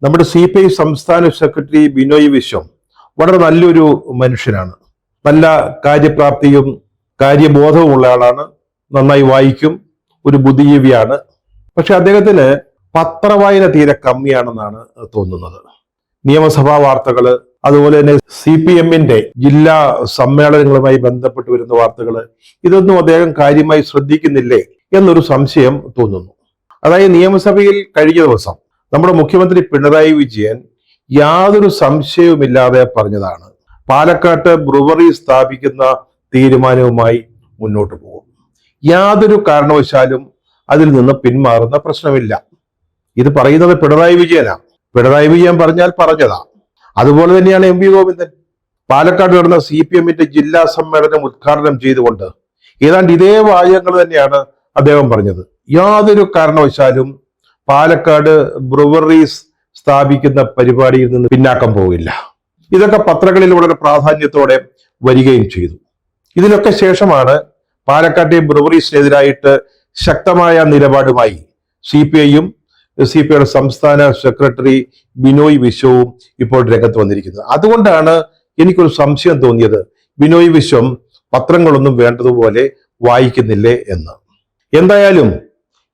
നമ്മുടെ CPI സംസ്ഥാന secretary Binoy Viswam വളരെ നല്ലൊരു മനുഷ്യനാണ്. നല്ല കാര്യപ്രാപ്തിയും കാര്യബോധവുമുള്ള ആളാണ്. നന്നായി വായിക്കും, ഒരു ബുദ്ധിജീവിയാണ്. പക്ഷെ അദ്ദേഹത്തിന് പത്രവായന തീരെ കമ്മിയാണെന്നാണ് തോന്നുന്നത്. നിയമസഭാ വാർത്തകള്, അതുപോലെ തന്നെ CPM-ന്റെ ജില്ലാ സമ്മേളനങ്ങളുമായി ബന്ധപ്പെട്ട് വരുന്ന വാർത്തകള്, ഇതൊന്നും അദ്ദേഹം കാര്യമായി ശ്രദ്ധിക്കുന്നില്ലേ എന്നൊരു സംശയം തോന്നുന്നു. അതായത് നിയമസഭയിൽ കഴിഞ്ഞ ദിവസം നമ്മുടെ മുഖ്യമന്ത്രി പിണറായി വിജയൻ യാതൊരു സംശയവുമില്ലാതെ പറഞ്ഞതാണ്, പാലക്കാട്ട് ബ്രുവറി സ്ഥാപിക്കുന്ന തീരുമാനവുമായി മുന്നോട്ട് പോകും. യാതൊരു കാരണവശാലും അതിൽ നിന്ന് പിന്മാറുന്ന പ്രശ്നമില്ല. ഇത് പറയുന്നത് പിണറായി വിജയനാണ്. പിണറായി വിജയൻ പറഞ്ഞാൽ പറഞ്ഞതാ. അതുപോലെ തന്നെയാണ് MP ഗോവിന്ദൻ പാലക്കാട് നടന്ന CPM-ന്റെ ജില്ലാ സമ്മേളനം ഉദ്ഘാടനം ചെയ്തുകൊണ്ട് ഏതാണ്ട് ഇതേ വാചകങ്ങൾ തന്നെയാണ് അദ്ദേഹം പറഞ്ഞത്. യാതൊരു കാരണവശാലും പാലക്കാട് ബ്രുവറീസ് സ്ഥാപിക്കുന്ന പരിപാടിയിൽ നിന്ന് പിന്നാക്കം പോവില്ല. ഇതൊക്കെ പത്രങ്ങളിൽ വളരെ പ്രാധാന്യത്തോടെ വരികയും ചെയ്തു. ഇതിനൊക്കെ ശേഷമാണ് പാലക്കാട്ടെ ബ്രുവറീസിനെതിരായിട്ട് ശക്തമായ നിലപാടുമായി CPI-യും CPI-യുടെ സംസ്ഥാന സെക്രട്ടറി ബിനോയ് വിശ്വവും ഇപ്പോൾ രംഗത്ത് വന്നിരിക്കുന്നത്. അതുകൊണ്ടാണ് എനിക്കൊരു സംശയം തോന്നിയത്, ബിനോയ് വിശ്വം പത്രങ്ങളൊന്നും വേണ്ടതുപോലെ വായിക്കുന്നില്ലേ എന്ന്. എന്തായാലും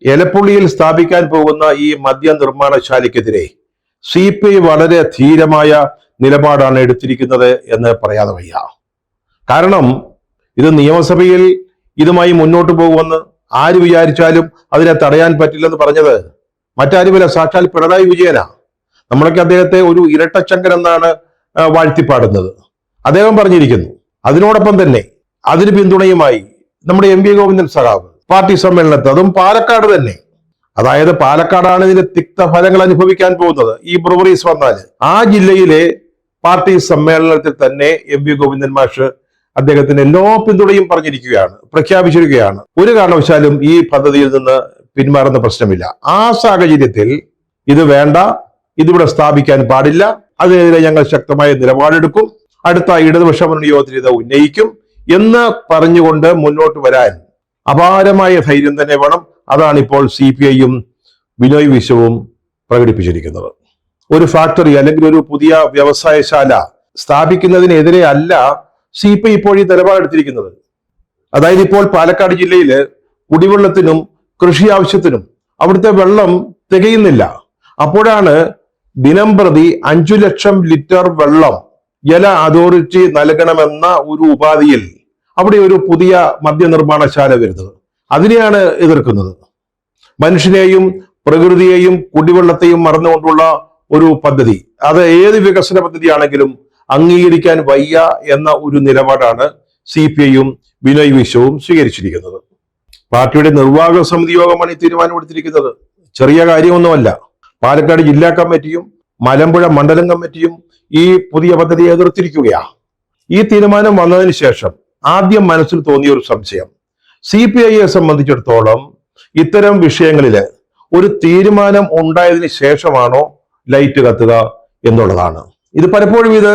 എലപ്പുള്ളിയിൽ സ്ഥാപിക്കാൻ പോകുന്ന ഈ മദ്യനിർമ്മാണശാലയ്ക്കെതിരെ CPI വളരെ ധീരമായ നിലപാടാണ് എടുത്തിരിക്കുന്നത് എന്ന് പറയാതെ വയ്യ. കാരണം ഇത് നിയമസഭയിൽ ഇതുമായി മുന്നോട്ട് പോകുമെന്ന് ആര് വിചാരിച്ചാലും അതിനെ തടയാൻ പറ്റില്ലെന്ന് പറഞ്ഞത് മറ്റാരുമല്ല, സാക്ഷാൽ പിണറായി വിജയനാ. നമ്മളൊക്കെ അദ്ദേഹത്തെ ഒരു ഇരട്ടച്ചങ്കൻ എന്നാണ് വാഴ്ത്തിപ്പാടുന്നത്. അദ്ദേഹം പറഞ്ഞിരിക്കുന്നു. അതിനോടൊപ്പം തന്നെ അതിന് പിന്തുണയുമായി നമ്മുടെ MP ഗോവിന്ദൻ സഖാവ് പാർട്ടി സമ്മേളനത്തിൽ, അതും പാലക്കാട് തന്നെ, അതായത് പാലക്കാടാണ് ഇതിന്റെ തിക്തഫലങ്ങൾ അനുഭവിക്കാൻ പോകുന്നത് ഈ ബ്രുവറീസ് വന്നാൽ. ആ ജില്ലയിലെ പാർട്ടി സമ്മേളനത്തിൽ തന്നെ MP ഗോവിന്ദൻ മാഷ് അദ്ദേഹത്തിന് എല്ലാ പിന്തുണയും പറഞ്ഞിരിക്കുകയാണ്, പ്രഖ്യാപിച്ചിരിക്കുകയാണ്. ഒരു കാരണവശാലും ഈ പദ്ധതിയിൽ നിന്ന് പിന്മാറുന്ന പ്രശ്നമില്ല. ആ സാഹചര്യത്തിൽ ഇത് വേണ്ട, ഇതിവിടെ സ്ഥാപിക്കാൻ പാടില്ല, അതിനെതിരെ ഞങ്ങൾ ശക്തമായ നിലപാടെടുക്കും, അടുത്ത ഇടതുപക്ഷ മുന്നണി യോഗത്തിൽ ഇത് ഉന്നയിക്കും എന്ന് പറഞ്ഞുകൊണ്ട് മുന്നോട്ട് വരാൻ അപാരമായ ധൈര്യം തന്നെ വേണം. അതാണ് ഇപ്പോൾ CPI-യും ബിനോയ് വിശ്വവും പ്രകടിപ്പിച്ചിരിക്കുന്നത്. ഒരു ഫാക്ടറി അല്ലെങ്കിൽ ഒരു പുതിയ വ്യവസായശാല സ്ഥാപിക്കുന്നതിനെതിരെ അല്ല CPI ഇപ്പോൾ ഈ നിലപാടെടുത്തിരിക്കുന്നത്. അതായത് ഇപ്പോൾ പാലക്കാട് ജില്ലയില് കുടിവെള്ളത്തിനും കൃഷി ആവശ്യത്തിനും അവിടുത്തെ വെള്ളം തികയുന്നില്ല. അപ്പോഴാണ് ദിനം പ്രതി 5 ലക്ഷം ലിറ്റർ വെള്ളം ജല അതോറിറ്റി നൽകണമെന്ന ഒരു ഉപാധിയിൽ അവിടെ ഒരു പുതിയ മദ്യനിർമ്മാണശാല വരുന്നത്. അതിനെയാണ് എതിർക്കുന്നത്. മനുഷ്യനെയും പ്രകൃതിയെയും കുടിവെള്ളത്തെയും മറന്നുകൊണ്ടുള്ള ഒരു പദ്ധതി, അത് ഏത് വികസന പദ്ധതിയാണെങ്കിലും അംഗീകരിക്കാൻ വയ്യ എന്ന ഒരു നിലപാടാണ് CPI-യും ബിനോയ് വിശ്വവും സ്വീകരിച്ചിരിക്കുന്നത്. പാർട്ടിയുടെ നിർവാഹക സമിതി യോഗമാണ് ഈ തീരുമാനമെടുത്തിരിക്കുന്നത്. ചെറിയ കാര്യമൊന്നുമല്ല. പാലക്കാട് ജില്ലാ കമ്മിറ്റിയും മലമ്പുഴ മണ്ഡലം കമ്മിറ്റിയും ഈ പുതിയ പദ്ധതിയെ എതിർത്തിരിക്കുകയാണ്. ഈ തീരുമാനം വന്നതിന് ശേഷം ആദ്യം മനസ്സിൽ തോന്നിയ ഒരു സംശയം, CPI-യെ സംബന്ധിച്ചിടത്തോളം ഇത്തരം വിഷയങ്ങളിൽ ഒരു തീരുമാനം ഉണ്ടായതിനു ശേഷമാണോ ലൈറ്റ് കത്തുക എന്നുള്ളതാണ്. ഇത് പലപ്പോഴും ഇത്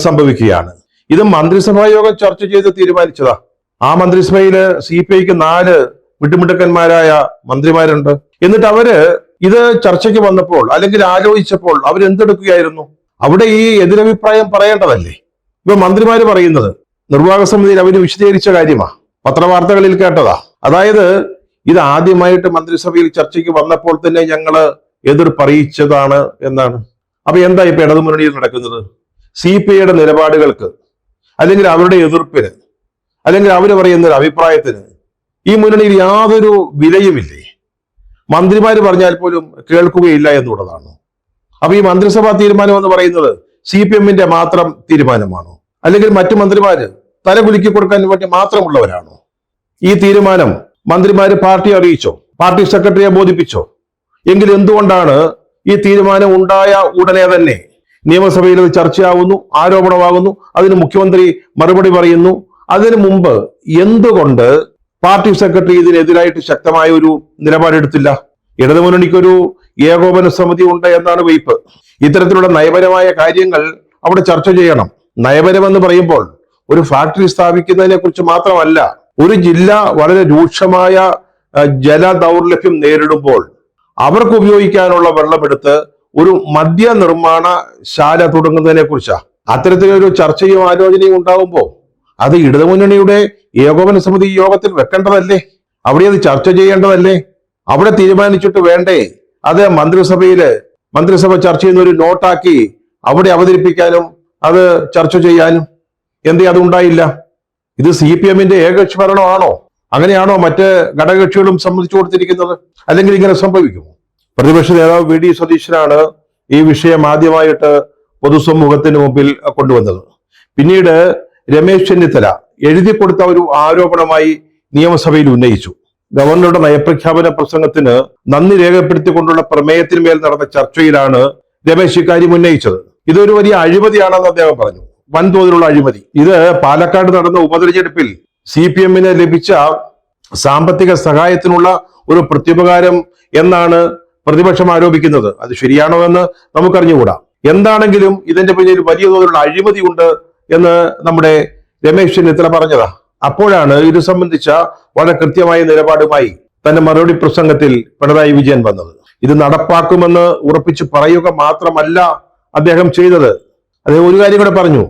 സംഭവിക്കുകയാണ്. ഇത് മന്ത്രിസഭാ യോഗം ചർച്ച ചെയ്ത് തീരുമാനിച്ചതാ. ആ മന്ത്രിസഭയില് CPI-ക്ക് 4 വിട്ടുമിടുക്കന്മാരായ മന്ത്രിമാരുണ്ട്. എന്നിട്ട് അവര് ഇത് ചർച്ചയ്ക്ക് വന്നപ്പോൾ അല്ലെങ്കിൽ ആലോചിച്ചപ്പോൾ അവരെന്തെടുക്കുകയായിരുന്നു? അവിടെ ഈ എതിരഭിപ്രായം പറയേണ്ടതല്ലേ? ഇപ്പൊ മന്ത്രിമാര് പറയുന്നത് നിർവാഹക സമിതിയിൽ അവര് വിശദീകരിച്ച കാര്യമാ, പത്രവാർത്തകളിൽ കേട്ടതാ. അതായത് ഇത് ആദ്യമായിട്ട് മന്ത്രിസഭയിൽ ചർച്ചയ്ക്ക് വന്നപ്പോൾ തന്നെ ഞങ്ങള് എതിർപ്പറിയിച്ചതാണ് എന്നാണ്. അപ്പൊ എന്താ ഇപ്പൊ ഇടതുമുന്നണിയിൽ നടക്കുന്നത്? CPI-യുടെ നിലപാടുകൾക്ക് അല്ലെങ്കിൽ അവരുടെ എതിർപ്പിന് അല്ലെങ്കിൽ അവര് പറയുന്ന ഒരു അഭിപ്രായത്തിന് ഈ മുന്നണിയിൽ യാതൊരു വിലയുമില്ലേ? മന്ത്രിമാര് പറഞ്ഞാൽ പോലും കേൾക്കുകയില്ല എന്നുള്ളതാണ്. അപ്പൊ ഈ മന്ത്രിസഭാ തീരുമാനം എന്ന് പറയുന്നത് CPM-ന്റെ മാത്രം തീരുമാനമാണോ? അല്ലെങ്കിൽ മറ്റു മന്ത്രിമാര് തലകുലുക്കി കൊടുക്കാൻ വേണ്ടി മാത്രമുള്ളവരാണോ? ഈ തീരുമാനം മന്ത്രിമാര് പാർട്ടിയെ അറിയിച്ചോ? പാർട്ടി സെക്രട്ടറിയെ ബോധിപ്പിച്ചോ? എങ്കിൽ എന്തുകൊണ്ടാണ് ഈ തീരുമാനം ഉണ്ടായ ഉടനെ തന്നെ നിയമസഭയിൽ അത് ചർച്ചയാവുന്നു, ആരോപണമാകുന്നു, അതിന് മുഖ്യമന്ത്രി മറുപടി പറയുന്നു? അതിനു മുമ്പ് എന്തുകൊണ്ട് പാർട്ടി സെക്രട്ടറി ഇതിനെതിരായിട്ട് ശക്തമായ ഒരു നിലപാടെടുത്തില്ല? ഇടതുമുന്നണിക്കൊരു ഏകോപന സമിതി ഉണ്ട് എന്നാണ് വയ്പ്. ഇത്തരത്തിലുള്ള നയപരമായ കാര്യങ്ങൾ അവിടെ ചർച്ച ചെയ്യണം. നയപരമെന്ന് പറയുമ്പോൾ ഒരു ഫാക്ടറി സ്ഥാപിക്കുന്നതിനെ കുറിച്ച് മാത്രമല്ല, ഒരു ജില്ല വളരെ രൂക്ഷമായ ജല ദൗർലഭ്യം നേരിടുമ്പോൾ അവർക്ക് ഉപയോഗിക്കാനുള്ള വെള്ളമെടുത്ത് ഒരു മദ്യ നിർമ്മാണ ശാല തുടങ്ങുന്നതിനെ കുറിച്ചാണ്. അത്തരത്തിലൊരു ചർച്ചയും ആലോചനയും ഉണ്ടാകുമ്പോൾ അത് ഇടതുമുന്നണിയുടെ ഏകോപന സമിതി യോഗത്തിൽ വെക്കേണ്ടതല്ലേ? അവിടെ അത് ചർച്ച ചെയ്യേണ്ടതല്ലേ? അവിടെ തീരുമാനിച്ചിട്ട് വേണ്ടേ അത് മന്ത്രിസഭ ചർച്ച ചെയ്യുന്ന ഒരു നോട്ടാക്കി അവിടെ അവതരിപ്പിക്കാനും അത് ചർച്ച ചെയ്യാനും? എന്തേ അതുണ്ടായില്ല? ഇത് CPM-ന്റെ ഏകകക്ഷി ഭരണമാണോ? അങ്ങനെയാണോ മറ്റ് ഘടകകക്ഷികളും സമ്മതിച്ചു കൊടുത്തിരിക്കുന്നത്? അല്ലെങ്കിൽ ഇങ്ങനെ സംഭവിക്കുമോ? പ്രതിപക്ഷ നേതാവ് VD സതീശനാണ് ഈ വിഷയം ആദ്യമായിട്ട് പൊതുസമൂഹത്തിന് മുമ്പിൽ കൊണ്ടുവന്നത്. പിന്നീട് രമേശ് ചെന്നിത്തല എഴുതി കൊടുത്ത ഒരു ആരോപണമായി നിയമസഭയിൽ ഉന്നയിച്ചു. ഗവർണറുടെ നയപ്രഖ്യാപന പ്രസംഗത്തിന് നന്ദി രേഖപ്പെടുത്തിക്കൊണ്ടുള്ള പ്രമേയത്തിന്മേൽ നടന്ന ചർച്ചയിലാണ് രമേശ് ഇക്കാര്യം ഉന്നയിച്ചത്. ഇതൊരു വലിയ അഴിമതിയാണെന്ന് അദ്ദേഹം പറഞ്ഞു. വൻതോതിലുള്ള അഴിമതി. ഇത് പാലക്കാട് നടന്ന ഉപതെരഞ്ഞെടുപ്പിൽ CPM-ന് ലഭിച്ച സാമ്പത്തിക സഹായത്തിനുള്ള ഒരു പ്രത്യുപകാരം എന്നാണ് പ്രതിപക്ഷം ആരോപിക്കുന്നത്. അത് ശരിയാണോ എന്ന് നമുക്കറിഞ്ഞുകൂടാ. എന്താണെങ്കിലും ഇതിന്റെ പിന്നിൽ വലിയ തോതിലുള്ള അഴിമതി ഉണ്ട് എന്ന് നമ്മുടെ രമേശ് ചെന്നിത്തല പറഞ്ഞതാ. അപ്പോഴാണ് ഇത് സംബന്ധിച്ച വളരെ കൃത്യമായ നിലപാടുമായി തന്റെ മറുപടി പ്രസംഗത്തിൽ പിണറായി വിജയൻ വന്നത്. ഇത് നടപ്പാക്കുമെന്ന് ഉറപ്പിച്ചു പറയുക മാത്രമല്ല അദ്ദേഹം ചെയ്തത്. അദ്ദേഹം ഒരു കാര്യം കൂടെ പറഞ്ഞു.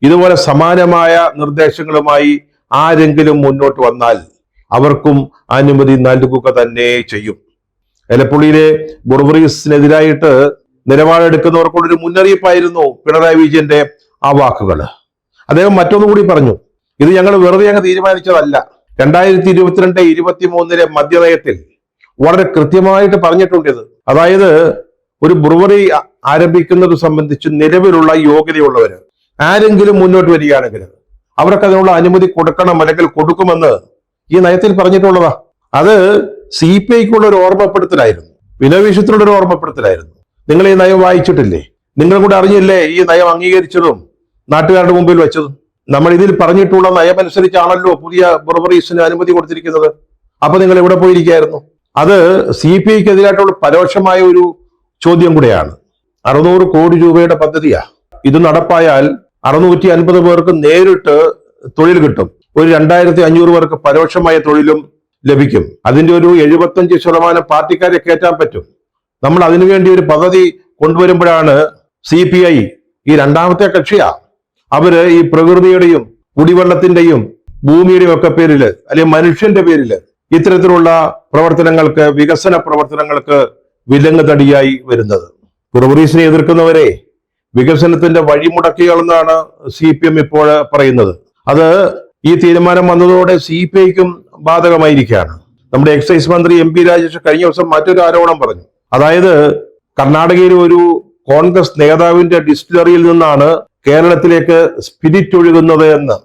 ഇതുപോലെ സമാനമായ നിർദ്ദേശങ്ങളുമായി ആരെങ്കിലും മുന്നോട്ട് വന്നാൽ അവർക്കും അനുമതി നൽകുക തന്നെ ചെയ്യും. എലപ്പുള്ളിയിലെ ബുർബറീസിനെതിരായിട്ട് നിലപാടെടുക്കുന്നവർക്കൊരു മുന്നറിയിപ്പായിരുന്നു പിണറായി വിജയന്റെ ആ വാക്കുകൾ. അദ്ദേഹം മറ്റൊന്നുകൂടി പറഞ്ഞു. ഇത് ഞങ്ങൾ വെറുതെ അങ്ങ് തീരുമാനിച്ചതല്ല. 2022-23 മദ്യനയത്തിൽ വളരെ കൃത്യമായിട്ട് പറഞ്ഞിട്ടുണ്ട് ഇത്. അതായത് ഒരു ബ്രുവറി ആരംഭിക്കുന്നത് സംബന്ധിച്ച് നിലവിലുള്ള യോഗ്യതയുള്ളവര് ആരെങ്കിലും മുന്നോട്ട് വരികയാണെങ്കിൽ അവർക്ക് അതിനുള്ള അനുമതി കൊടുക്കണം, അല്ലെങ്കിൽ കൊടുക്കുമെന്ന് ഈ നയത്തിൽ പറഞ്ഞിട്ടുള്ളതാ. അത് CPI-ക്കുള്ള ഒരു ഓർമ്മപ്പെടുത്തലായിരുന്നു, വിനോവിഷത്തിലുള്ള ഒരു ഓർമ്മപ്പെടുത്തലായിരുന്നു. നിങ്ങൾ ഈ നയം വായിച്ചിട്ടില്ലേ? നിങ്ങൾ കൂടെ അറിഞ്ഞില്ലേ ഈ നയം അംഗീകരിച്ചതും നാട്ടുകാരുടെ മുമ്പിൽ വെച്ചതും? നമ്മൾ ഇതിൽ പറഞ്ഞിട്ടുള്ള നയമനുസരിച്ചാണല്ലോ പുതിയ ബ്രുവറീസിന് അനുമതി കൊടുത്തിരിക്കുന്നത്. അപ്പൊ നിങ്ങൾ എവിടെ പോയിരിക്കുകയായിരുന്നു? അത് CPI-ക്കെതിരായിട്ടുള്ള പരോക്ഷമായ ഒരു ചോദ്യം കൂടെയാണ്. 600 കോടി രൂപയുടെ പദ്ധതിയാ. ഇത് നടപ്പായാൽ 650 പേർക്ക് നേരിട്ട് തൊഴിൽ കിട്ടും. ഒരു 2500 പേർക്ക് പരോക്ഷമായ തൊഴിലും ലഭിക്കും. അതിന്റെ ഒരു 75% പാർട്ടിക്കാരെ കയറ്റാൻ പറ്റും. നമ്മൾ അതിനുവേണ്ടി ഒരു പദ്ധതി കൊണ്ടുവരുമ്പോഴാണ് CPI ഈ രണ്ടാമത്തെ കക്ഷിയാ. അവര് ഈ പ്രകൃതിയുടെയും കുടിവെള്ളത്തിന്റെയും ഭൂമിയുടെയും ഒക്കെ പേരില്, അല്ലെങ്കിൽ മനുഷ്യന്റെ പേരില് ഇത്തരത്തിലുള്ള പ്രവർത്തനങ്ങൾക്ക്, വികസന പ്രവർത്തനങ്ങൾക്ക് വിലങ്ങ് തടിയായി വരുന്നത്. ബ്രുവറീസിനെ എതിർക്കുന്നവരെ വികസനത്തിന്റെ വഴിമുടക്കികളെന്നാണ് CPM ഇപ്പോൾ പറയുന്നത്. അത് ഈ തീരുമാനം വന്നതോടെ CPI-ക്കും ബാധകമായിരിക്കുകയാണ്. നമ്മുടെ എക്സൈസ് മന്ത്രി MP രാജേഷ് കഴിഞ്ഞ ദിവസം മറ്റൊരു ആരോപണം പറഞ്ഞു. അതായത് കർണാടകയിലെ ഒരു കോൺഗ്രസ് നേതാവിന്റെ ഡിസ്റ്റിലറിയിൽ നിന്നാണ് കേരളത്തിലേക്ക് സ്പിരിറ്റ് ഒഴുകുന്നത് എന്ന്.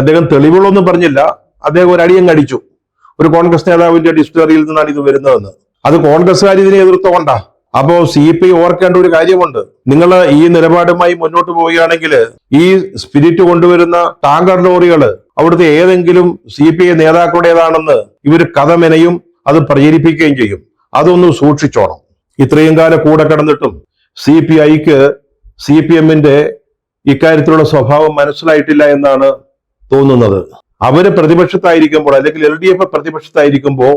അദ്ദേഹം തെളിവുകളൊന്നും പറഞ്ഞില്ല. അദ്ദേഹം ഒരു അടിയങ്ങ് അടിച്ചു. ഒരു കോൺഗ്രസ് നേതാവിന്റെ ഡിസ്റ്റിലറിയിൽ നിന്നാണ് ഇത് വരുന്നതെന്ന്. അത് കോൺഗ്രസ്സുകാർ ഇതിനെ എതിർത്തുകൊണ്ടാ. അപ്പോ CPI ഓർക്കേണ്ട ഒരു കാര്യമുണ്ട്. നിങ്ങൾ ഈ നിലപാടുമായി മുന്നോട്ട് പോവുകയാണെങ്കിൽ ഈ സ്പിരിറ്റ് കൊണ്ടുവരുന്ന ടാങ്കർ ലോറികൾ അവിടുത്തെ ഏതെങ്കിലും CPI നേതാക്കളുടേതാണെന്ന് ഇവർ കഥമെനയും അത് പ്രചരിപ്പിക്കുകയും ചെയ്യും. അതൊന്ന് സൂക്ഷിച്ചോണം. ഇത്രയും കാലം കൂടെ കിടന്നിട്ടും CPI-ക്ക് CPM-ന്റെ ഇക്കാര്യത്തിലുള്ള സ്വഭാവം മനസ്സിലായിട്ടില്ല എന്നാണ് തോന്നുന്നത്. അവര് പ്രതിപക്ഷത്തായിരിക്കുമ്പോൾ, അല്ലെങ്കിൽ LDF പ്രതിപക്ഷത്തായിരിക്കുമ്പോൾ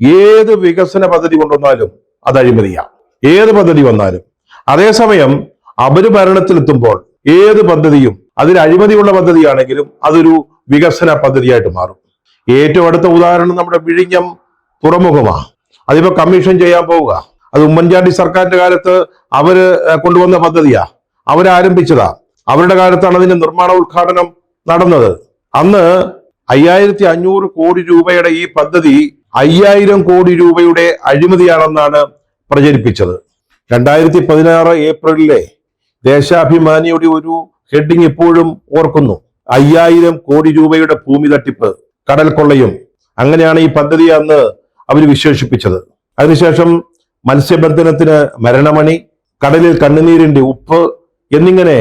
ഏത് വികസന പദ്ധതി കൊണ്ടുവന്നാലും അത് അഴിമതിയാ, ഏത് പദ്ധതി വന്നാലും. അതേസമയം അവര് ഭരണത്തിലെത്തുമ്പോൾ ഏത് പദ്ധതിയും അതിൽ അഴിമതിയുള്ള പദ്ധതിയാണെങ്കിലും അതൊരു വികസന പദ്ധതിയായിട്ട് മാറും. ഏറ്റവും അടുത്ത ഉദാഹരണം നമ്മുടെ വിഴിഞ്ഞം തുറമുഖമാണ്. അതിപ്പോ കമ്മീഷൻ ചെയ്യാൻ പോവുക. അത് ഉമ്മൻചാണ്ടി സർക്കാരിന്റെ കാലത്ത് അവര് കൊണ്ടുവന്ന പദ്ധതിയാ, അവരാരംഭിച്ചതാ. അവരുടെ കാലത്താണ് അതിന്റെ നിർമ്മാണ ഉദ്ഘാടനം നടന്നത്. അന്ന് 5500 കോടി രൂപയുടെ ഈ പദ്ധതി 5000 കോടി രൂപയുടെ അഴിമതിയാണെന്നാണ് പ്രചരിപ്പിച്ചത്. 2016 ഏപ്രിലിലെ ദേശാഭിമാനിയുടെ ഒരു ഹെഡിങ് ഇപ്പോഴും ഓർക്കുന്നു. 5000 കോടി രൂപയുടെ ഭൂമി തട്ടിപ്പ്, കടൽ കൊള്ളയും. അങ്ങനെയാണ് ഈ പദ്ധതി അന്ന് അവർ വിശേഷിപ്പിച്ചത്. അതിനുശേഷം മത്സ്യബന്ധനത്തിന് മരണമണി, കടലിൽ കണ്ണുനീരിന്റെ ഉപ്പ് എന്നിങ്ങനെ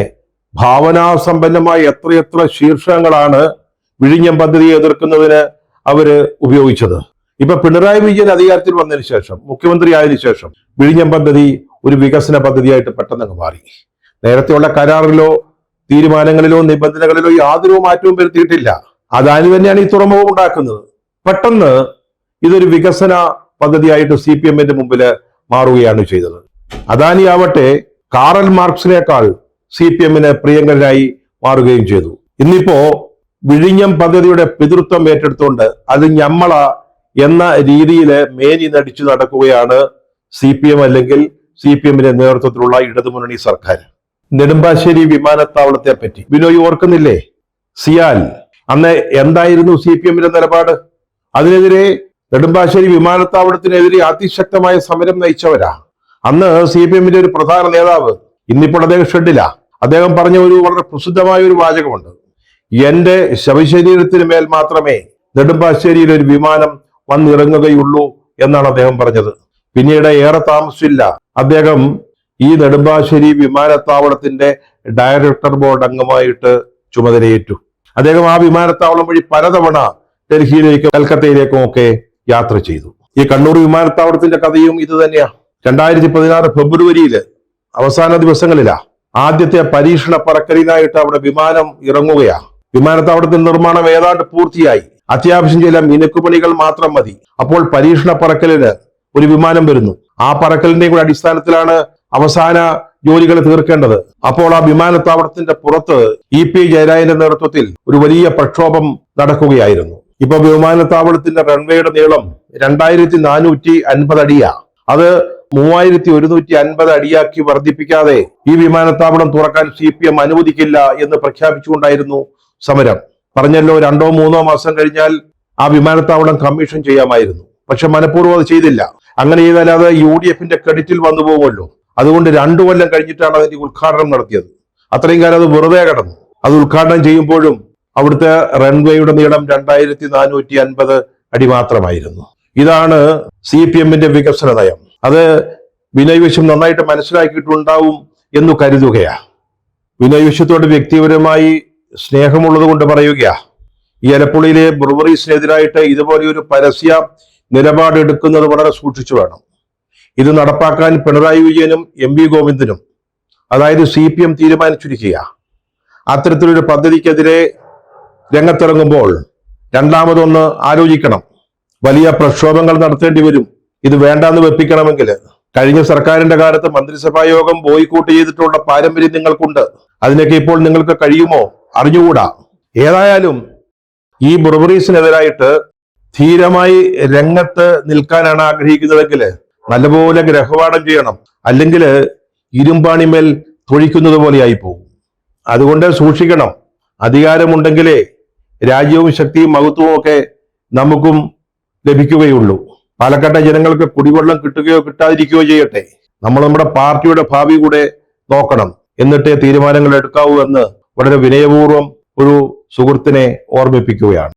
ഭാവനാസമ്പന്നമായ എത്രയെത്ര ശീർഷകങ്ങളാണ് വിഴിഞ്ഞം പദ്ധതിയെ എതിർക്കുന്നതിന് അവര് ഉപയോഗിച്ചത്. ഇപ്പൊ പിണറായി വിജയൻ അധികാരത്തിൽ വന്നതിന് ശേഷം, മുഖ്യമന്ത്രി ആയതിനു ശേഷം വിഴിഞ്ഞം പദ്ധതി ഒരു വികസന പദ്ധതിയായിട്ട് പെട്ടെന്ന് മാറി. നേരത്തെയുള്ള കരാറിലോ തീരുമാനങ്ങളിലോ നിബന്ധനകളിലോ യാതൊരു മാറ്റവും വരുത്തിയിട്ടില്ല. അതാണ് തന്നെയാണ് ഈ തുറമുഖം ഉണ്ടാക്കുന്നത്. പെട്ടെന്ന് ഇതൊരു വികസന പദ്ധതിയായിട്ട് CPM-ന്റെ മുമ്പിൽ മാറുകയാണ് ചെയ്തത്. അദാനി ആവട്ടെ കാറൽ മാർക്സിനേക്കാൾ CPM-ന് പ്രിയങ്കരനായി മാറുകയും ചെയ്തു. ഇന്നിപ്പോ വിഴിഞ്ഞം പദ്ധതിയുടെ പിതൃത്വം ഏറ്റെടുത്തുകൊണ്ട് അത് ഞമ്മള എന്ന രീതിയിൽ മേനി നടിച്ചു നടക്കുകയാണ് CPM അല്ലെങ്കിൽ CPM-ന്റെ നേതൃത്വത്തിലുള്ള ഇടതുമുന്നണി സർക്കാർ. നെടുമ്പാശ്ശേരി വിമാനത്താവളത്തെ പറ്റി ബിനോയ് ഓർക്കുന്നില്ലേ? സിയാൽ അന്ന് എന്തായിരുന്നു CPM-ന്റെ നിലപാട്? അതിനെതിരെ നെടുമ്പാശ്ശേരി വിമാനത്താവളത്തിനെതിരെ അതിശക്തമായ സമരം നയിച്ചവരാ അന്ന് CPM-ന്റെ ഒരു പ്രധാന നേതാവ്. ഇന്നിപ്പോൾ അദ്ദേഹം ഷെഡില്ല. അദ്ദേഹം പറഞ്ഞ ഒരു വളരെ പ്രസിദ്ധമായ ഒരു വാചകമുണ്ട്: എന്റെ ശവശരീരത്തിന് മേൽ മാത്രമേ നെടുമ്പാശ്ശേരിയിൽ ഒരു വിമാനം വന്നിറങ്ങുകയുള്ളൂ എന്നാണ് അദ്ദേഹം പറഞ്ഞത്. പിന്നീട് ഏറെ താമസിച്ചില്ല അദ്ദേഹം ഈ നെടുമ്പാശ്ശേരി വിമാനത്താവളത്തിന്റെ ഡയറക്ടർ ബോർഡ് അംഗമായിട്ട് ചുമതലയേറ്റു. അദ്ദേഹം ആ വിമാനത്താവളം വഴി പലതവണ ഡൽഹിയിലേക്കും കൽക്കത്തയിലേക്കും ഒക്കെ യാത്ര ചെയ്തു. ഈ കണ്ണൂർ വിമാനത്താവളത്തിന്റെ കഥയും ഇത് തന്നെയാ. 2016 ഫെബ്രുവരിയിൽ അവസാന ദിവസങ്ങളിലാ ആദ്യത്തെ പരീക്ഷണ പറക്കലിനായിട്ട് അവിടെ വിമാനം ഇറങ്ങുകയാ. വിമാനത്താവളത്തിന്റെ നിർമ്മാണം ഏതാണ്ട് പൂർത്തിയായി. അത്യാവശ്യം ചില മിനുക്കുപണികൾ മാത്രം മതി. അപ്പോൾ പരീക്ഷണ പറക്കലിന് ഒരു വിമാനം വരുന്നു. ആ പറക്കലിന്റെയും കൂടെ അടിസ്ഥാനത്തിലാണ് അവസാന ജോലികൾ തീർക്കേണ്ടത്. അപ്പോൾ ആ വിമാനത്താവളത്തിന്റെ പുറത്ത് EP ജയരാജന്റെ നേതൃത്വത്തിൽ ഒരു വലിയ പ്രക്ഷോഭം നടക്കുകയായിരുന്നു. ഇപ്പൊ വിമാനത്താവളത്തിന്റെ റൺവേയുടെ നീളം 2450 അടിയാ. അത് 3150 അടിയാക്കി വർദ്ധിപ്പിക്കാതെ ഈ വിമാനത്താവളം തുറക്കാൻ CPM അനുവദിക്കില്ല എന്ന് പ്രഖ്യാപിച്ചുകൊണ്ടായിരുന്നു സമരം. പറഞ്ഞല്ലോ 2-3 മാസം കഴിഞ്ഞാൽ ആ വിമാനത്താവളം കമ്മീഷൻ ചെയ്യാമായിരുന്നു. പക്ഷെ മനഃപൂർവ്വം അത് ചെയ്തില്ല. അങ്ങനെ ചെയ്താൽ അത് UDF-ന്റെ ക്രെഡിറ്റിൽ വന്നു പോകുമല്ലോ. അതുകൊണ്ട് 2 കൊല്ലം കഴിഞ്ഞിട്ടാണ് അതിന്റെ ഉദ്ഘാടനം നടത്തിയത്. അത്രയും കാലം അത് വെറുതെ കിടന്നു. അത് ഉദ്ഘാടനം ചെയ്യുമ്പോഴും അവിടുത്തെ റൺവേയുടെ നീളം 2450 അടി മാത്രമായിരുന്നു. ഇതാണ് CPM-ന്റെ വികസന നയം. അത് വിനയ് വിശ്വം നന്നായിട്ട് മനസ്സിലാക്കിയിട്ടുണ്ടാവും എന്ന് കരുതുകയാ. വിനയ് വിശ്വത്തോട് വ്യക്തിപരമായി സ്നേഹമുള്ളത് കൊണ്ട് പറയുകയാ, ഈ എലപ്പുള്ളിയിലെ ബ്രൂവറീസിനെതിരായിട്ട് ഇതുപോലെ ഒരു പരസ്യ നിലപാടെടുക്കുന്നത് വളരെ സൂക്ഷിച്ചു വേണം. ഇത് നടപ്പാക്കാൻ പിണറായി വിജയനും MV ഗോവിന്ദനും അതായത് CPM തീരുമാനിച്ചിരിക്കുക. അത്തരത്തിലൊരു പദ്ധതിക്കെതിരെ രംഗത്തിറങ്ങുമ്പോൾ രണ്ടാമതൊന്ന് ആലോചിക്കണം. വലിയ പ്രക്ഷോഭങ്ങൾ നടത്തേണ്ടി വരും ഇത് വേണ്ടാന്ന് വെപ്പിക്കണമെങ്കിൽ. കഴിഞ്ഞ സർക്കാരിന്റെ കാലത്ത് മന്ത്രിസഭാ യോഗം ബോയ്ക്കോട്ട് ചെയ്തിട്ടുള്ള പാരമ്പര്യം നിങ്ങൾക്കുണ്ട്. അതിനൊക്കെ ഇപ്പോൾ നിങ്ങൾക്ക് കഴിയുമോ അറിഞ്ഞുകൂടാ. ഏതായാലും ഈ ബ്രൂവറീസിനെതിരായിട്ട് ധീരമായി രംഗത്ത് നിൽക്കാനാണ് ആഗ്രഹിക്കുന്നതെങ്കിൽ നല്ലപോലെ ഗ്രഹപാഠം ചെയ്യണം. അല്ലെങ്കിൽ ഇരുമ്പാണിമേൽ തൊഴിക്കുന്നത് പോലെയായി പോകും. അതുകൊണ്ട് സൂക്ഷിക്കണം. അധികാരമുണ്ടെങ്കിലേ രാജ്യവും ശക്തിയും മഹത്വവും ഒക്കെ നമുക്കും ലഭിക്കുകയുള്ളൂ. പാലക്കാട്ടെ ജനങ്ങൾക്ക് കുടിവെള്ളം കിട്ടുകയോ കിട്ടാതിരിക്കുകയോ ചെയ്യട്ടെ. നമ്മൾ നമ്മുടെ പാർട്ടിയുടെ ഭാവി കൂടെ നോക്കണം. എന്നിട്ടേ തീരുമാനങ്ങൾ എടുക്കാവൂ എന്ന് വളരെ വിനയപൂർവ്വം ഒരു സുഹൃത്തിനെ ഓർമ്മിപ്പിക്കുകയാണ്.